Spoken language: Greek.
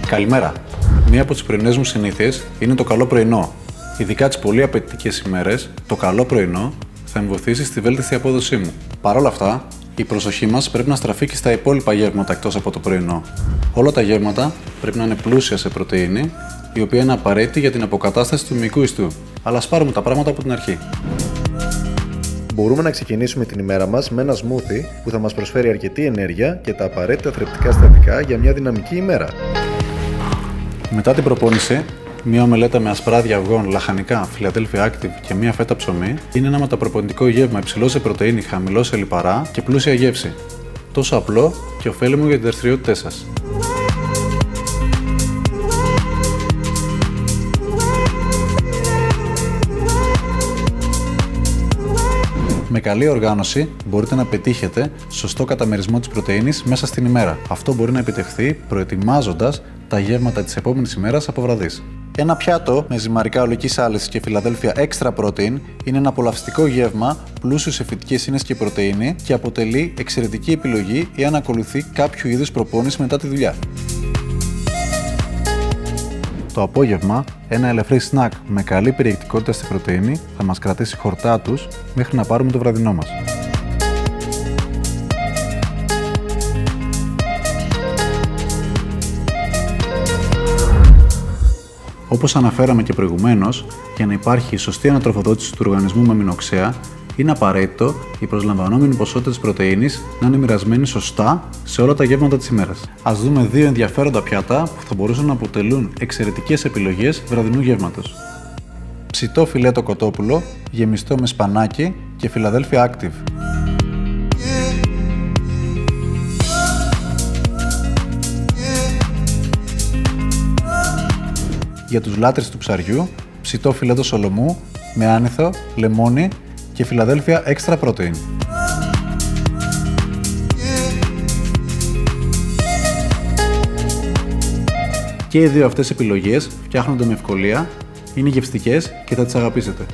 Καλημέρα. Μία από τις πρωινές μου συνήθειες είναι το καλό πρωινό. Ειδικά τις πολύ απαιτητικές ημέρες, το καλό πρωινό θα με βοηθήσει στη βέλτιστη απόδοσή μου. Παρ' όλα αυτά, η προσοχή μας πρέπει να στραφεί και στα υπόλοιπα γεύματα εκτός από το πρωινό. Όλα τα γεύματα πρέπει να είναι πλούσια σε πρωτεΐνη, η οποία είναι απαραίτητη για την αποκατάσταση του μυϊκού ιστού. Αλλά ας πάρουμε τα πράγματα από την αρχή. Μπορούμε να ξεκινήσουμε την ημέρα μας με ένα σμούθι που θα μας προσφέρει αρκετή ενέργεια και τα απαραίτητα θρεπτικά συστατικά για μια δυναμική ημέρα. Μετά την προπόνηση, μία ομελέτα με ασπράδια αυγών, λαχανικά, Philadelphia Active και μία φέτα ψωμί είναι ένα μεταπροπονητικό γεύμα υψηλό σε πρωτεΐνη, χαμηλό σε λιπαρά και πλούσια γεύση. Τόσο απλό και ωφέλιμο για τις δραστηριότητές σας. Με καλή οργάνωση μπορείτε να πετύχετε σωστό καταμερισμό της πρωτεΐνης μέσα στην ημέρα. Αυτό μπορεί να επιτευχθεί προετοιμάζοντας τα γεύματα της επόμενης ημέρας από βραδύς. Ένα πιάτο με ζυμαρικά ολικής άλυσης και Philadelphia Extra Protein είναι ένα απολαυστικό γεύμα πλούσιο σε φυτικές ίνες και πρωτεΐνη και αποτελεί εξαιρετική επιλογή εάν ακολουθεί κάποιο είδους προπόνηση μετά τη δουλειά. Το απόγευμα, ένα ελαφρύ σνακ με καλή περιεκτικότητα στη πρωτεΐνη θα μας κρατήσει χορτάτους μέχρι να πάρουμε το βραδινό μας. Όπως αναφέραμε και προηγουμένως, για να υπάρχει σωστή ανατροφοδότηση του οργανισμού με αμινοξέα, είναι απαραίτητο η προσλαμβανόμενη ποσότητα της πρωτεΐνης να είναι μοιρασμένη σωστά σε όλα τα γεύματα της ημέρας. Ας δούμε δύο ενδιαφέροντα πιάτα που θα μπορούσαν να αποτελούν εξαιρετικές επιλογές βραδινού γεύματος. Ψητό φιλέτο κοτόπουλο, γεμιστό με σπανάκι και Philadelphia Active. Για τους λάτρεις του ψαριού, ψητό φιλέτο σολομού με άνηθο, λεμόνι και Philadelphia Extra Protein. Και οι δύο αυτές επιλογές φτιάχνονται με ευκολία, είναι γευστικές και θα τις αγαπήσετε.